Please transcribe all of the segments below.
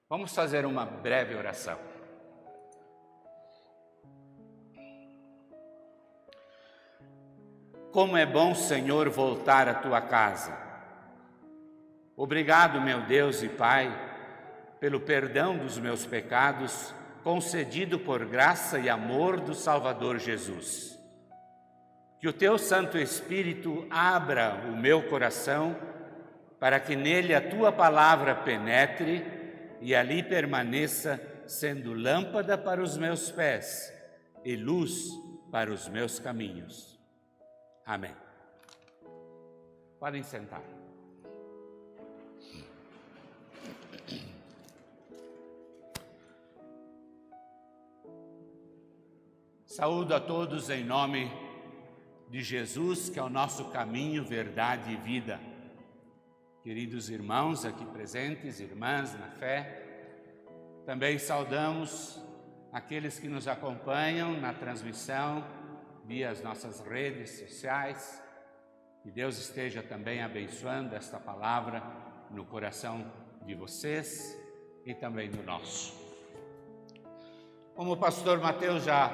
Vamos fazer uma breve oração. Como é bom, Senhor, voltar à tua casa. Obrigado, meu Deus e Pai, pelo perdão dos meus pecados, concedido por graça e amor do Salvador Jesus. Que o teu Santo Espírito abra o meu coração para que nele a tua palavra penetre e ali permaneça, sendo lâmpada para os meus pés e luz para os meus caminhos. Amém. Podem sentar. Saúdo a todos em nome de Jesus, que é o nosso caminho, verdade e vida. Queridos irmãos aqui presentes, irmãs na fé, também saudamos aqueles que nos acompanham na transmissão via as nossas redes sociais. Que Deus esteja também abençoando esta palavra no coração de vocês e também no nosso. Como o pastor Mateus já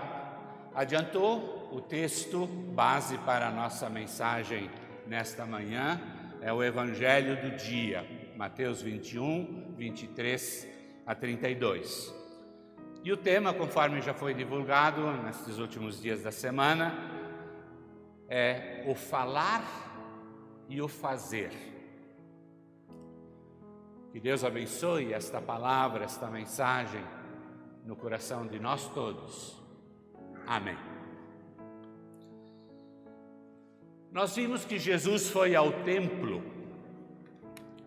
adiantou, o texto base para a nossa mensagem nesta manhã é o Evangelho do dia, Mateus 21, 23 a 32. E o tema, conforme já foi divulgado nestes últimos dias da semana, é o falar e o fazer. Que Deus abençoe esta palavra, esta mensagem no coração de nós todos. Amém. Nós vimos que Jesus foi ao templo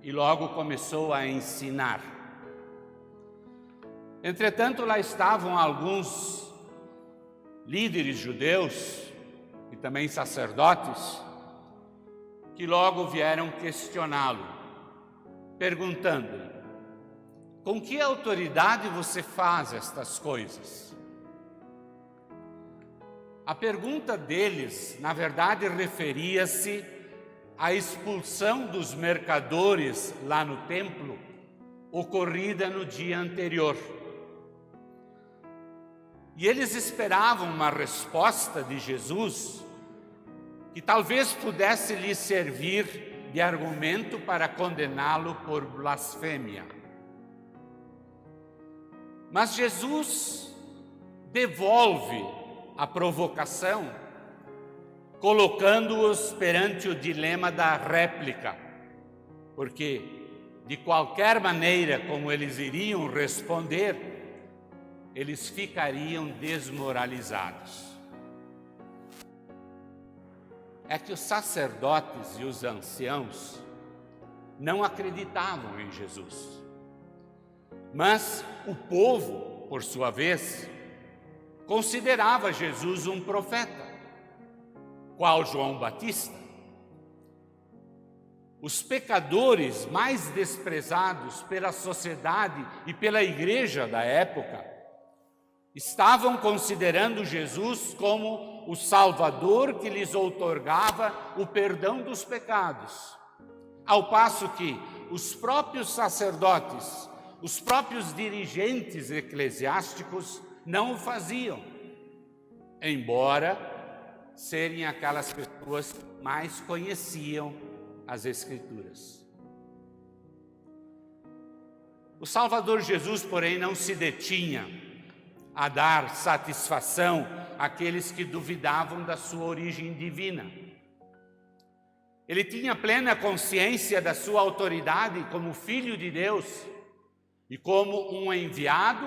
e logo começou a ensinar. Entretanto, lá estavam alguns líderes judeus e também sacerdotes que logo vieram questioná-lo, perguntando: com que autoridade você faz estas coisas? A pergunta deles, na verdade, referia-se à expulsão dos mercadores lá no templo, ocorrida no dia anterior. E eles esperavam uma resposta de Jesus que talvez pudesse lhe servir de argumento para condená-lo por blasfêmia. Mas Jesus devolve a provocação, colocando-os perante o dilema da réplica, porque de qualquer maneira como eles iriam responder, eles ficariam desmoralizados. É que os sacerdotes e os anciãos não acreditavam em Jesus, mas o povo, por sua vez, considerava Jesus um profeta, qual João Batista. Os pecadores mais desprezados pela sociedade e pela igreja da época estavam considerando Jesus como o Salvador que lhes outorgava o perdão dos pecados, ao passo que os próprios sacerdotes, os próprios dirigentes eclesiásticos não o faziam, embora serem aquelas pessoas que mais conheciam as Escrituras. O Salvador Jesus, porém, não se detinha a dar satisfação àqueles que duvidavam da sua origem divina. Ele tinha plena consciência da sua autoridade como Filho de Deus e como um enviado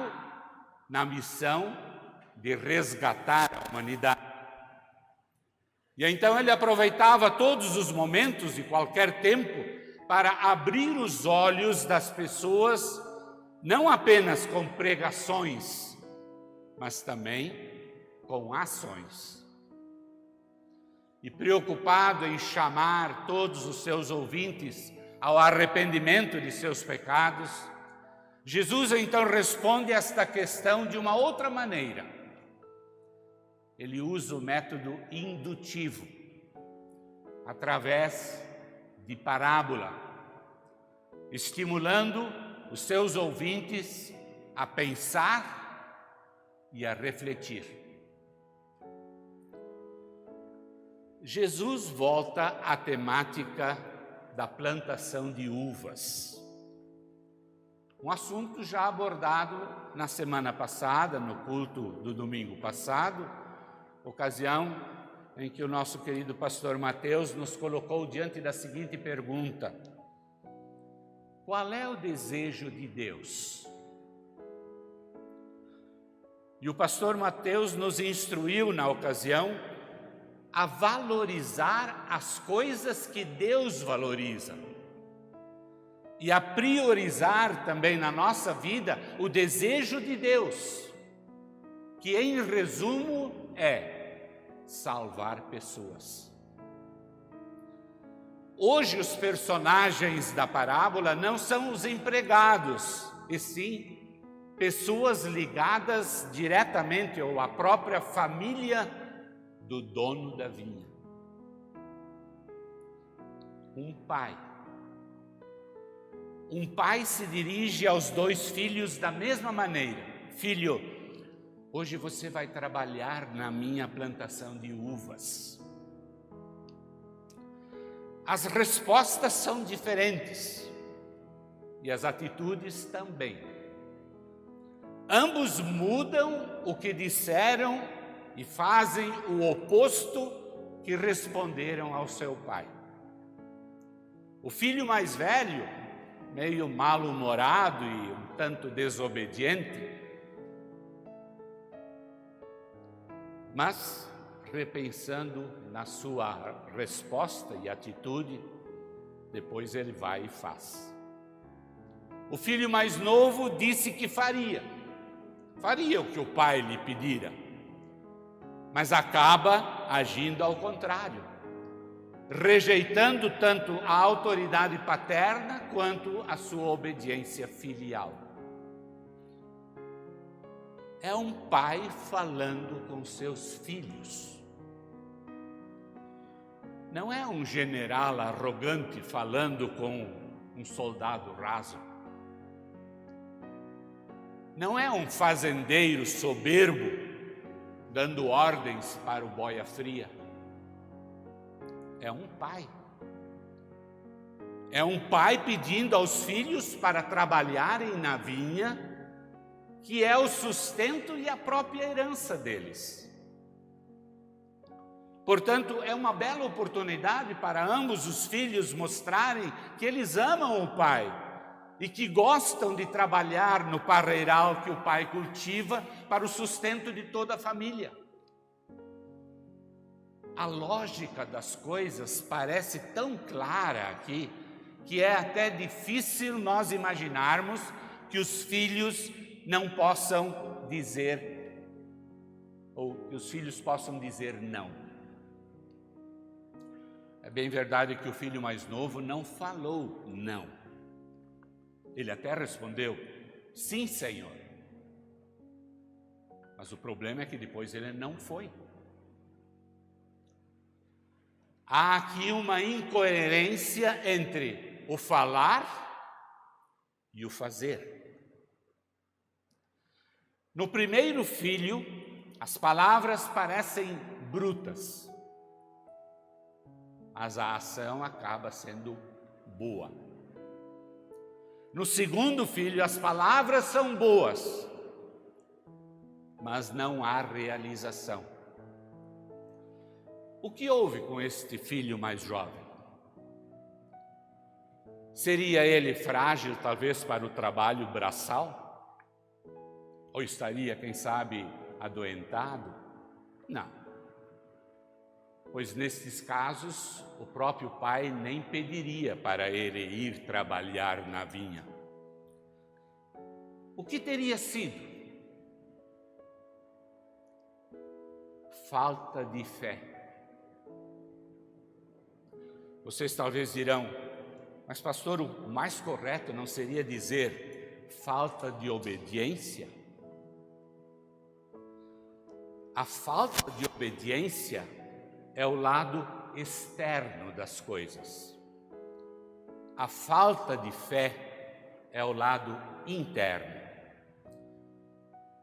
na missão de resgatar a humanidade. E então ele aproveitava todos os momentos de qualquer tempo para abrir os olhos das pessoas, não apenas com pregações, mas também com ações. E preocupado em chamar todos os seus ouvintes ao arrependimento de seus pecados, Jesus então responde esta questão de uma outra maneira. Ele usa o método indutivo, através de parábola, estimulando os seus ouvintes a pensar e a refletir. Jesus volta à temática da plantação de uvas. Um assunto já abordado na semana passada, no culto do domingo passado, ocasião em que o nosso querido pastor Mateus nos colocou diante da seguinte pergunta: qual é o desejo de Deus? E o pastor Mateus nos instruiu na ocasião a valorizar as coisas que Deus valoriza e a priorizar também na nossa vida o desejo de Deus, que em resumo é salvar pessoas. Hoje os personagens da parábola não são os empregados, e sim pessoas ligadas diretamente ou à própria família do dono da vinha. Um pai se dirige aos 2 filhos da mesma maneira: filho, hoje você vai trabalhar na minha plantação de uvas. As respostas são diferentes e as atitudes também. Ambos mudam o que disseram e fazem o oposto que responderam ao seu pai. O filho mais velho, meio mal-humorado e um tanto desobediente, mas repensando na sua resposta e atitude, depois ele vai e faz. O filho mais novo disse que faria o que o pai lhe pedira, mas acaba agindo ao contrário, rejeitando tanto a autoridade paterna quanto a sua obediência filial. É um pai falando com seus filhos. Não é um general arrogante falando com um soldado raso. Não é um fazendeiro soberbo dando ordens para o boia fria. É um pai. É um pai pedindo aos filhos para trabalharem na vinha, que é o sustento e a própria herança deles. Portanto, é uma bela oportunidade para ambos os filhos mostrarem que eles amam o pai e que gostam de trabalhar no parreiral que o pai cultiva para o sustento de toda a família. A lógica das coisas parece tão clara aqui que é até difícil nós imaginarmos que os filhos não possam dizer, ou que os filhos possam dizer não. É bem verdade que o filho mais novo não falou não. Ele até respondeu, sim, Senhor. Mas o problema é que depois ele não foi. Há aqui uma incoerência entre o falar e o fazer. No primeiro filho, as palavras parecem brutas, mas a ação acaba sendo boa. No segundo filho, as palavras são boas, mas não há realização. O que houve com este filho mais jovem? Seria ele frágil, talvez, para o trabalho braçal? Ou estaria, quem sabe, adoentado? Não. Pois nestes casos, o próprio pai nem pediria para ele ir trabalhar na vinha. O que teria sido? Falta de fé. Vocês talvez dirão, mas pastor, o mais correto não seria dizer falta de obediência? A falta de obediência é o lado externo das coisas. A falta de fé é o lado interno.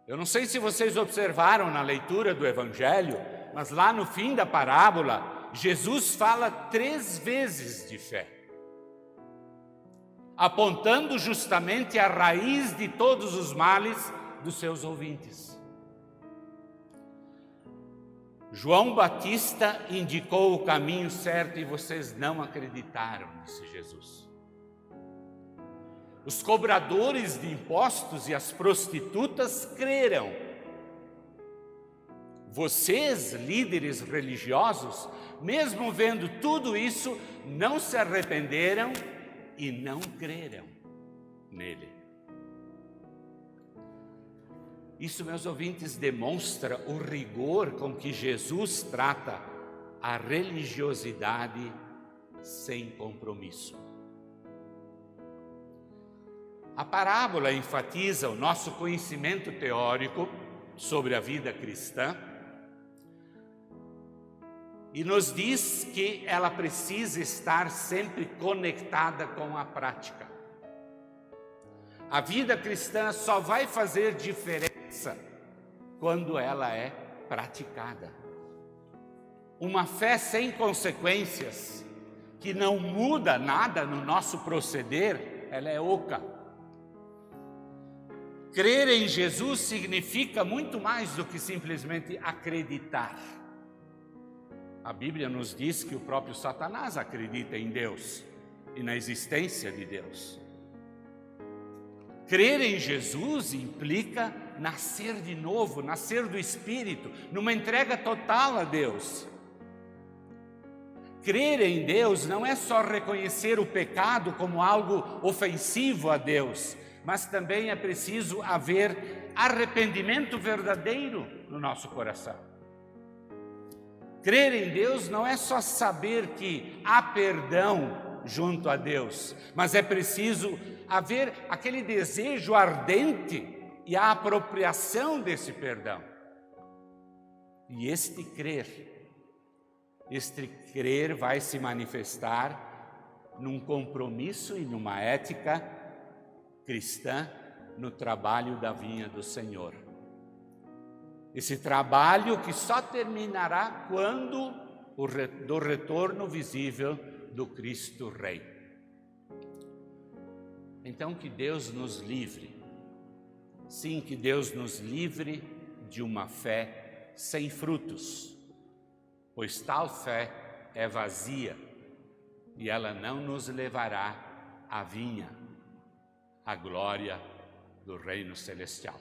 Eu não sei se vocês observaram na leitura do Evangelho, mas lá no fim da parábola, Jesus fala 3 vezes de fé, apontando justamente a raiz de todos os males dos seus ouvintes. João Batista indicou o caminho certo e vocês não acreditaram, disse Jesus. Os cobradores de impostos e as prostitutas creram. Vocês, líderes religiosos, mesmo vendo tudo isso, não se arrependeram e não creram nele. Isso, meus ouvintes, demonstra o rigor com que Jesus trata a religiosidade sem compromisso. A parábola enfatiza o nosso conhecimento teórico sobre a vida cristã e nos diz que ela precisa estar sempre conectada com a prática. A vida cristã só vai fazer diferença quando ela é praticada. Uma fé sem consequências, que não muda nada no nosso proceder, ela é oca. Crer em Jesus significa muito mais do que simplesmente acreditar. A Bíblia nos diz que o próprio Satanás acredita em Deus e na existência de Deus. Crer em Jesus implica nascer de novo, nascer do Espírito, numa entrega total a Deus. Crer em Deus não é só reconhecer o pecado como algo ofensivo a Deus, mas também é preciso haver arrependimento verdadeiro no nosso coração. Crer em Deus não é só saber que há perdão junto a Deus, mas é preciso haver aquele desejo ardente e a apropriação desse perdão. E este crer vai se manifestar num compromisso e numa ética cristã no trabalho da vinha do Senhor. Esse trabalho que só terminará quando do retorno visível do Cristo Rei. Então que Deus nos livre, sim, que Deus nos livre de uma fé sem frutos, pois tal fé é vazia e ela não nos levará à vinha, à glória do reino celestial.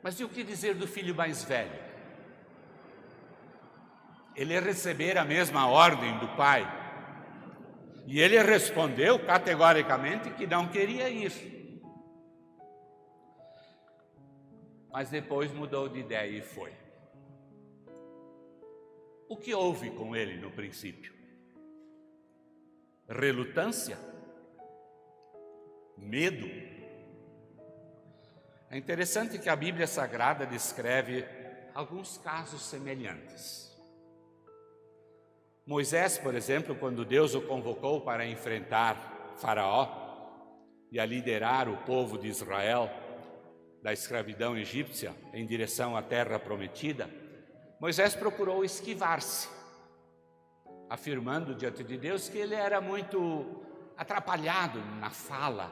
Mas e o que dizer do filho mais velho? Ele receber a mesma ordem do pai. E ele respondeu categoricamente que não queria ir. Mas depois mudou de ideia e foi. O que houve com ele no princípio? Relutância? Medo? É interessante que a Bíblia Sagrada descreve alguns casos semelhantes. Moisés, por exemplo, quando Deus o convocou para enfrentar Faraó e a liderar o povo de Israel da escravidão egípcia em direção à terra prometida, Moisés procurou esquivar-se, afirmando diante de Deus que ele era muito atrapalhado na fala,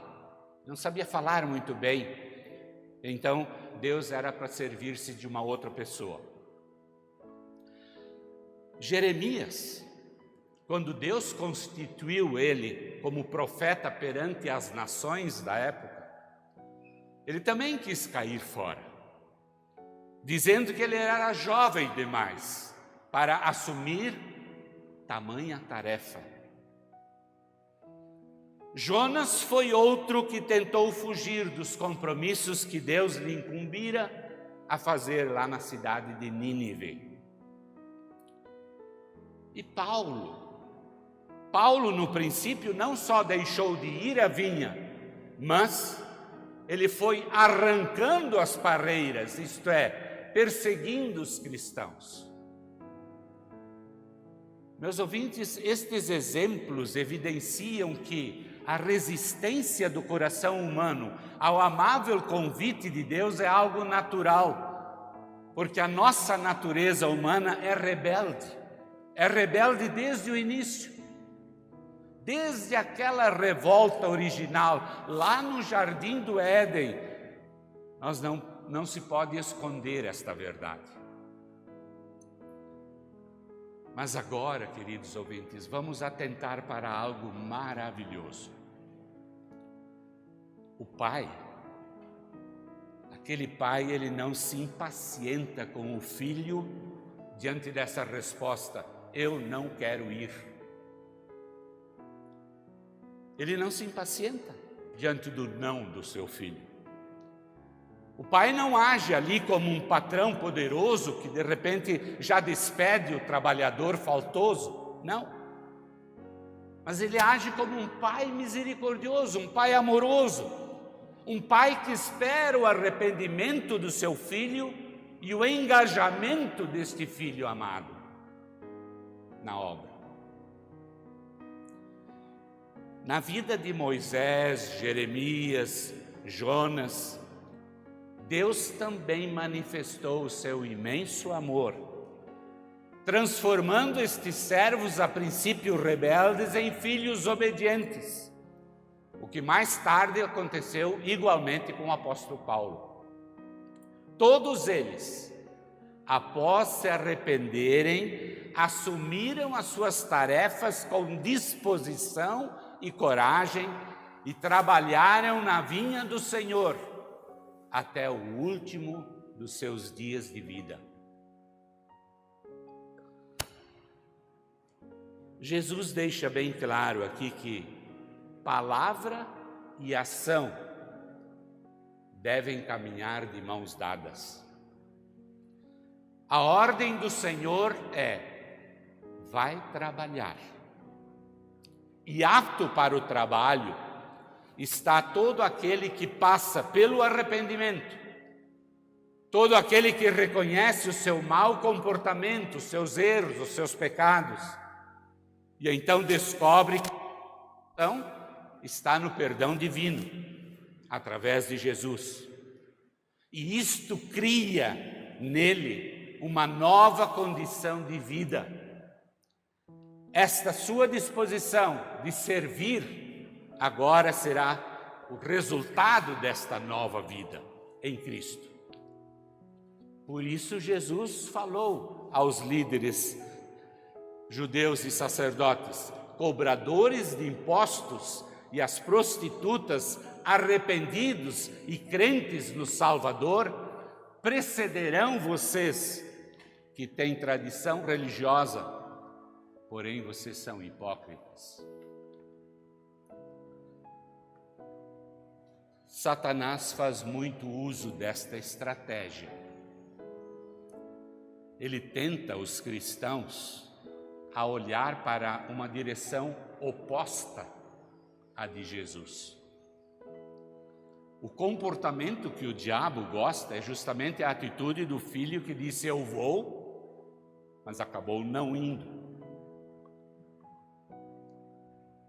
não sabia falar muito bem. Então, Deus era para servir-se de uma outra pessoa. Jeremias, quando Deus constituiu ele como profeta perante as nações da época, ele também quis cair fora, dizendo que ele era jovem demais para assumir tamanha tarefa. Jonas foi outro que tentou fugir dos compromissos que Deus lhe incumbira a fazer lá na cidade de Nínive. E Paulo no princípio não só deixou de ir à vinha, mas ele foi arrancando as parreiras, isto é, perseguindo os cristãos. Meus ouvintes, estes exemplos evidenciam que a resistência do coração humano ao amável convite de Deus é algo natural, porque a nossa natureza humana é rebelde desde o início. Desde aquela revolta original, lá no Jardim do Éden, não se pode esconder esta verdade. Mas agora, queridos ouvintes, vamos atentar para algo maravilhoso. O pai, aquele pai, ele não se impacienta com o filho diante dessa resposta: eu não quero ir. Ele não se impacienta diante do não do seu filho. O pai não age ali como um patrão poderoso que de repente já despede o trabalhador faltoso, não. Mas ele age como um pai misericordioso, um pai amoroso, um pai que espera o arrependimento do seu filho e o engajamento deste filho amado na obra. Na vida de Moisés, Jeremias, Jonas, Deus também manifestou o seu imenso amor, transformando estes servos a princípio rebeldes em filhos obedientes, o que mais tarde aconteceu igualmente com o apóstolo Paulo. Todos eles, após se arrependerem, assumiram as suas tarefas com disposição e coragem e trabalharam na vinha do Senhor até o último dos seus dias de vida. Jesus deixa bem claro aqui que palavra e ação devem caminhar de mãos dadas. A ordem do Senhor é: vai trabalhar. E apto para o trabalho está todo aquele que passa pelo arrependimento, todo aquele que reconhece o seu mau comportamento, os seus erros, os seus pecados, e então descobre que está no perdão divino, através de Jesus. E isto cria nele uma nova condição de vida. Esta sua disposição de servir agora será o resultado desta nova vida em Cristo. Por isso Jesus falou aos líderes judeus e sacerdotes: cobradores de impostos e as prostitutas, arrependidos e crentes no Salvador, precederão vocês que têm tradição religiosa, porém vocês são hipócritas. Satanás faz muito uso desta estratégia. Ele tenta os cristãos a olhar para uma direção oposta à de Jesus. O comportamento que o diabo gosta é justamente a atitude do filho que disse: eu vou, mas acabou não indo.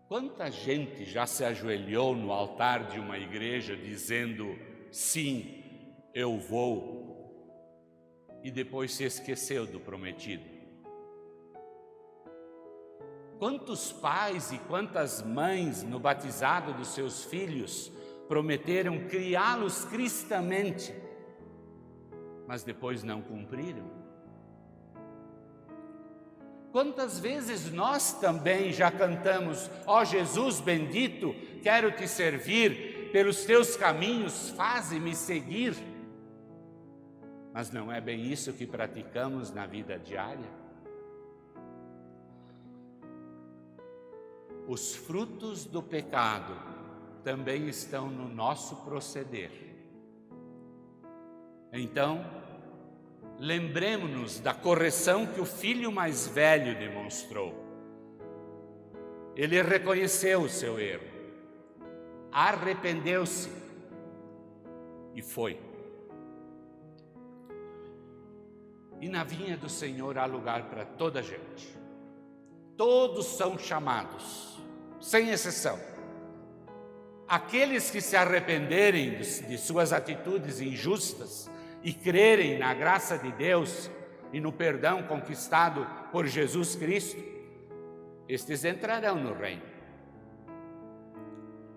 Quanta gente já se ajoelhou no altar de uma igreja dizendo: sim, eu vou, e depois se esqueceu do prometido? Quantos pais e quantas mães no batizado dos seus filhos prometeram criá-los cristamente, mas depois não cumpriram? Quantas vezes nós também já cantamos: ó Jesus bendito, quero te servir, pelos teus caminhos faze-me seguir. Mas não é bem isso que praticamos na vida diária? Os frutos do pecado também estão no nosso proceder. Então, lembremos-nos da correção que o filho mais velho demonstrou. Ele reconheceu o seu erro, arrependeu-se e foi. E na vinha do Senhor há lugar para toda a gente. Todos são chamados, sem exceção. Aqueles que se arrependerem de suas atitudes injustas e crerem na graça de Deus e no perdão conquistado por Jesus Cristo, estes entrarão no reino.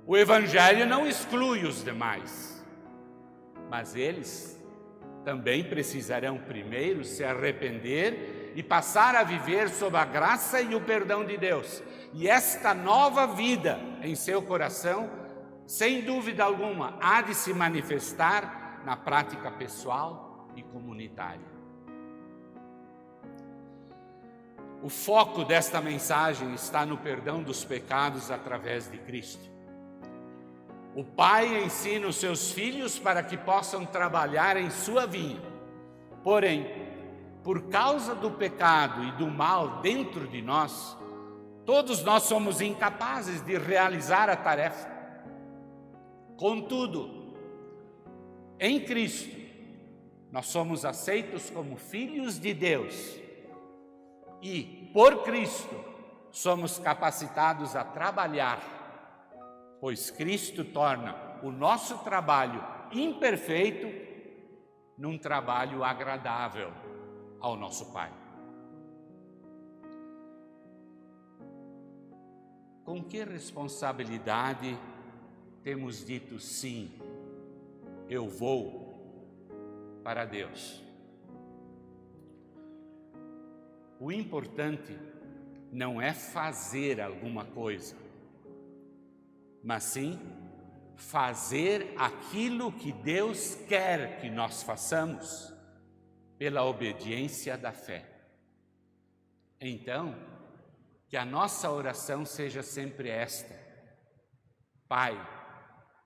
O Evangelho não exclui os demais, mas eles também precisarão primeiro se arrepender e passar a viver sob a graça e o perdão de Deus. E esta nova vida em seu coração, sem dúvida alguma, há de se manifestar na prática pessoal e comunitária. O foco desta mensagem está no perdão dos pecados através de Cristo. O pai ensina os seus filhos para que possam trabalhar em sua vinha. Porém, por causa do pecado e do mal dentro de nós, todos nós somos incapazes de realizar a tarefa. Contudo, em Cristo, nós somos aceitos como filhos de Deus e, por Cristo, somos capacitados a trabalhar, pois Cristo torna o nosso trabalho imperfeito num trabalho agradável ao nosso Pai. Com que responsabilidade temos dito sim, eu vou para Deus? O importante não é fazer alguma coisa, mas sim fazer aquilo que Deus quer que nós façamos pela obediência da fé. Então, que a nossa oração seja sempre esta: Pai,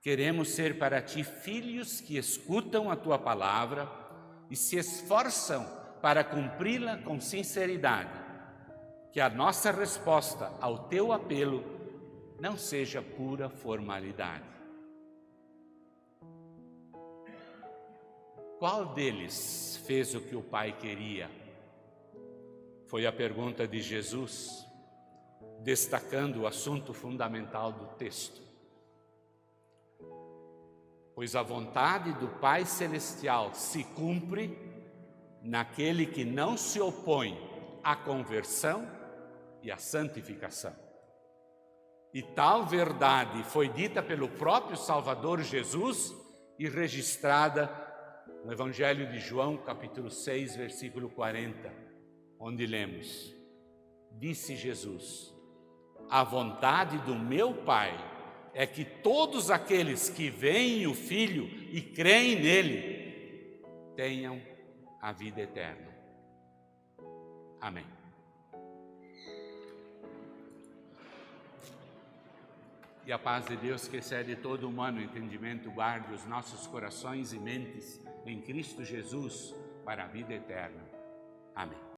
queremos ser para Ti filhos que escutam a Tua palavra e se esforçam para cumpri-la com sinceridade. Que a nossa resposta ao Teu apelo não seja pura formalidade. Qual deles fez o que o Pai queria? Foi a pergunta de Jesus, destacando o assunto fundamental do texto. Pois a vontade do Pai Celestial se cumpre naquele que não se opõe à conversão e à santificação. E tal verdade foi dita pelo próprio Salvador Jesus e registrada no Evangelho de João, capítulo 6, versículo 40, onde lemos: Disse Jesus: a vontade do meu Pai é que todos aqueles que veem o Filho e creem nele tenham a vida eterna. Amém. E a paz de Deus, que excede todo humano entendimento, guarde os nossos corações e mentes em Cristo Jesus para a vida eterna. Amém.